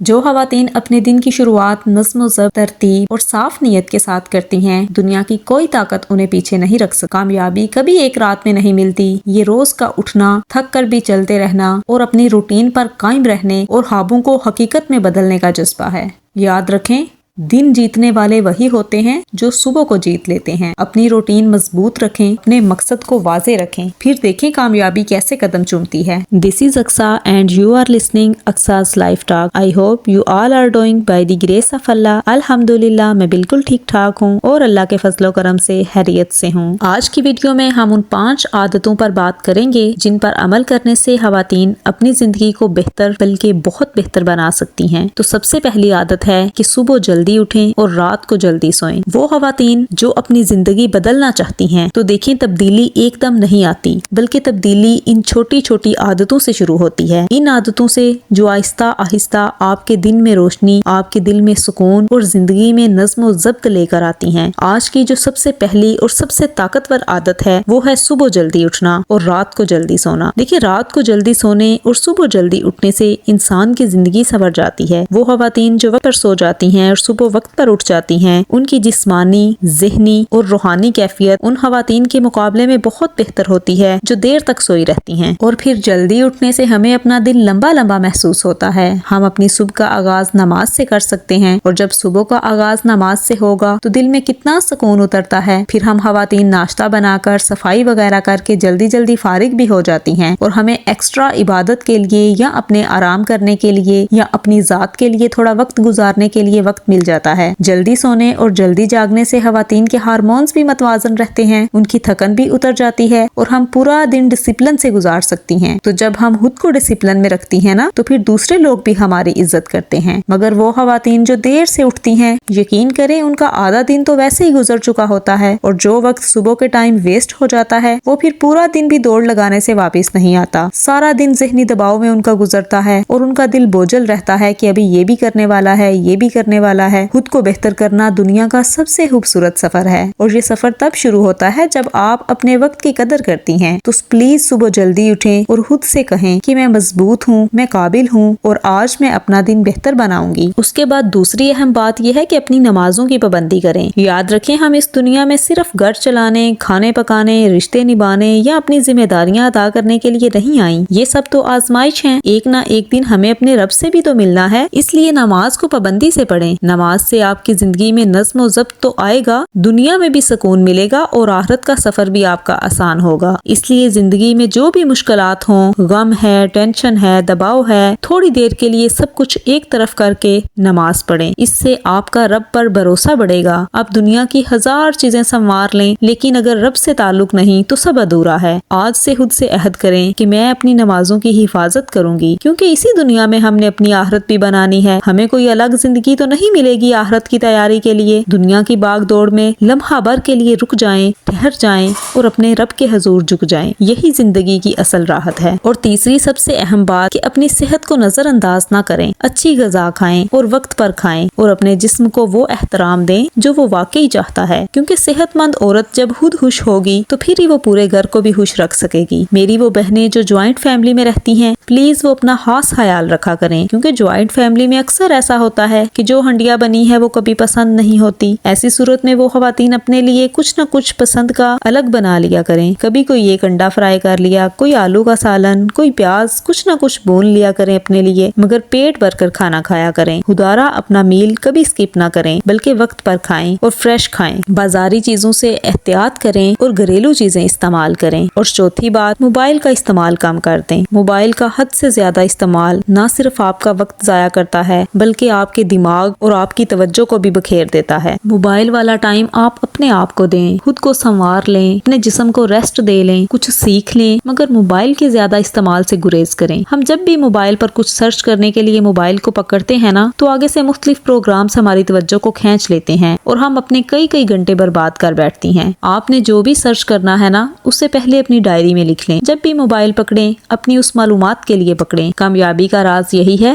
جو خواتین اپنے دن کی شروعات نظم و ضبط، ترتیب اور صاف نیت کے ساتھ کرتی ہیں، دنیا کی کوئی طاقت انہیں پیچھے نہیں رکھ سکتی۔ کامیابی کبھی ایک رات میں نہیں ملتی، یہ روز کا اٹھنا، تھک کر بھی چلتے رہنا اور اپنی روٹین پر قائم رہنے اور خوابوں کو حقیقت میں بدلنے کا جذبہ ہے۔ یاد رکھیں، دن جیتنے والے وہی ہوتے ہیں جو صبح کو جیت لیتے ہیں۔ اپنی روٹین مضبوط رکھیں، اپنے مقصد کو واضح رکھیں، پھر دیکھیں کامیابی کیسے قدم چومتی ہے۔ This is Aqsa and you are listening Aqsa's Life Talk. I hope you all are doing by the grace of Allah. الحمدللہ میں بالکل ٹھیک ٹھاک ہوں اور اللہ کے فضل و کرم سے خیریت سے ہوں۔ آج کی ویڈیو میں ہم ان 5 عادتوں پر بات کریں گے جن پر عمل کرنے سے خواتین اپنی زندگی کو بہتر بلکہ بہت بہتر بنا سکتی ہیں۔ تو سب سے پہلی عادت ہے کہ صبح جلدی اٹھیں اور رات کو جلدی سوئیں۔ وہ خواتین جو اپنی زندگی بدلنا چاہتی ہیں تو دیکھیں تبدیلی ایک دم نہیں آتی، بلکہ تبدیلی ان چھوٹی چھوٹی عادتوں سے شروع ہوتی ہے۔ ان عادتوں سے جو آہستہ آہستہ آپ کے دن میں روشنی، آپ کے دل میں سکون اور زندگی میں نظم و ضبط لے کر آتی ہیں۔ آج کی جو سب سے پہلی اور سب سے طاقتور عادت ہے وہ ہے صبح جلدی اٹھنا اور رات کو جلدی سونا۔ دیکھیں، رات کو جلدی سونے اور صبح جلدی اٹھنے سے انسان کی زندگی سنور جاتی ہے۔ وہ خواتین جو وقت پر سو جاتی ہیں اور صبح وقت پر اٹھ جاتی ہیں، ان کی جسمانی، ذہنی اور روحانی کیفیت ان خواتین کے مقابلے میں بہت بہتر ہوتی ہے جو دیر تک سوئی رہتی ہیں۔ اور پھر جلدی اٹھنے سے ہمیں اپنا دن لمبا لمبا محسوس ہوتا ہے۔ ہم اپنی صبح کا آغاز نماز سے کر سکتے ہیں، اور جب صبح کا آغاز نماز سے ہوگا تو دل میں کتنا سکون اترتا ہے۔ پھر ہم خواتین ناشتہ بنا کر، صفائی وغیرہ کر کے جلدی جلدی فارغ بھی ہو جاتی ہیں، اور ہمیں ایکسٹرا عبادت کے لیے یا اپنے آرام کرنے کے لیے یا اپنی ذات کے لیے تھوڑا وقت گزارنے کے لیے وقت مل جاتا ہے۔ جلدی سونے اور جلدی جاگنے سے خواتین کے ہارمونز بھی متوازن رہتے ہیں، ان کی تھکن بھی اتر جاتی ہے اور ہم پورا دن ڈسپلن سے گزار سکتی ہیں۔ تو جب ہم خود کو ڈسپلن میں رکھتی ہیں نا، تو پھر دوسرے لوگ بھی ہماری عزت کرتے ہیں۔ مگر وہ خواتین جو دیر سے اٹھتی ہیں، یقین کریں ان کا آدھا دن تو ویسے ہی گزر چکا ہوتا ہے، اور جو وقت صبح کے ٹائم ویسٹ ہو جاتا ہے وہ پھر پورا دن بھی دوڑ لگانے سے واپس نہیں آتا۔ سارا دن ذہنی دباؤ میں ان کا گزرتا ہے اور ان کا دل بوجھل رہتا ہے کہ ابھی یہ بھی کرنے والا ہے، یہ بھی کرنے والا ہے۔ خود کو بہتر کرنا دنیا کا سب سے خوبصورت سفر ہے، اور یہ سفر تب شروع ہوتا ہے جب آپ اپنے وقت کی قدر کرتی ہیں۔ تو پلیز صبح جلدی اٹھیں اور خود سے کہیں کہ میں مضبوط ہوں، میں قابل ہوں، اور آج میں اپنا دن بہتر بناؤں گی۔ اس کے بعد دوسری اہم بات یہ ہے کہ اپنی نمازوں کی پابندی کریں۔ یاد رکھیں، ہم اس دنیا میں صرف گھر چلانے، کھانے پکانے، رشتے نبھانے یا اپنی ذمہ داریاں ادا کرنے کے لیے نہیں آئیں۔ یہ سب تو آزمائش ہیں، ایک نہ ایک دن ہمیں اپنے رب سے بھی تو ملنا ہے، اس لیے نماز کو پابندی سے پڑھیں۔ نماز سے آپ کی زندگی میں نظم و ضبط تو آئے گا، دنیا میں بھی سکون ملے گا اور آخرت کا سفر بھی آپ کا آسان ہوگا۔ اس لیے زندگی میں جو بھی مشکلات ہوں، غم ہے، ٹینشن ہے، دباؤ ہے، تھوڑی دیر کے لیے سب کچھ ایک طرف کر کے نماز پڑھیں۔ اس سے آپ کا رب پر بھروسہ بڑھے گا۔ آپ دنیا کی 1000 چیزیں سنوار لیں، لیکن اگر رب سے تعلق نہیں تو سب ادھورا ہے۔ آج سے خود سے عہد کریں کہ میں اپنی نمازوں کی حفاظت کروں گی، کیونکہ اسی دنیا میں ہم نے اپنی آخرت بھی بنانی ہے۔ ہمیں کوئی الگ زندگی تو نہیں ملے گی آخرت کی تیاری کے لیے۔ دنیا کی باغ دوڑ میں لمحہ بھر کے لیے رک جائیں، ٹھہر جائیں اور اپنے رب کے حضور جھک جائیں، یہی زندگی کی اصل راحت ہے۔ اور تیسری سب سے اہم بات کہ اپنی صحت کو نظر انداز نہ کریں، اچھی غذا کھائیں اور وقت پر کھائیں، اور اپنے جسم کو وہ احترام دیں جو وہ واقعی چاہتا ہے، کیونکہ صحت مند عورت جب خود خوش ہوگی تو پھر ہی وہ پورے گھر کو بھی خوش رکھ سکے گی۔ میری وہ بہنیں جو جوائنٹ فیملی میں رہتی ہیں، پلیز وہ اپنا خاص خیال رکھا کریں، کیونکہ جوائنٹ فیملی میں اکثر ایسا ہوتا ہے کہ جو ہنڈیا بنی ہے وہ کبھی پسند نہیں ہوتی۔ ایسی صورت میں وہ خواتین اپنے لیے کچھ نہ کچھ پسند کا الگ بنا لیا کریں۔ کبھی کوئی ایک انڈا فرائی کر لیا، کوئی آلو کا سالن، کوئی پیاز، کچھ نہ کچھ بون لیا کریں اپنے لیے، مگر پیٹ بھر کر کھانا کھایا کریں۔ خدارا اپنا میل کبھی اسکپ نہ کریں، بلکہ وقت پر کھائیں اور فریش کھائیں۔ بازاری چیزوں سے احتیاط کریں اور گھریلو چیزیں استعمال کریں۔ اور چوتھی بات، موبائل کا استعمال کم کر دیں۔ موبائل کا حد سے زیادہ استعمال نہ صرف آپ کا وقت ضائع کرتا ہے، بلکہ آپ کے دماغ اور آپ کی توجہ کو بھی بکھیر دیتا ہے۔ موبائل والا ٹائم آپ اپنے آپ کو دیں، خود کو سنوار لیں، اپنے جسم کو ریسٹ دے لیں، کچھ سیکھ لیں، مگر موبائل کے زیادہ استعمال سے گریز کریں۔ ہم جب بھی موبائل پر کچھ سرچ کرنے کے لیے موبائل کو پکڑتے ہیں نا، تو آگے سے مختلف پروگرامز ہماری توجہ کو کھینچ لیتے ہیں اور ہم اپنے کئی گھنٹے برباد کر بیٹھتی ہیں۔ آپ نے جو بھی سرچ کرنا ہے نا، اس سے پہلے اپنی ڈائری میں لکھ لیں۔ جب بھی موبائل پکڑیں، اپنی اس معلومات کے لیے پکڑیں۔ کامیابی کا راز یہی ہے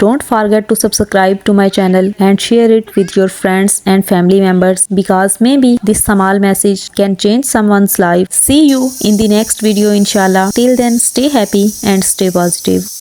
don't forget to subscribe to my channel and share it with your friends and family members, because maybe this small message can change someone's life. See you in the next video inshallah. Till then, stay happy and stay positive.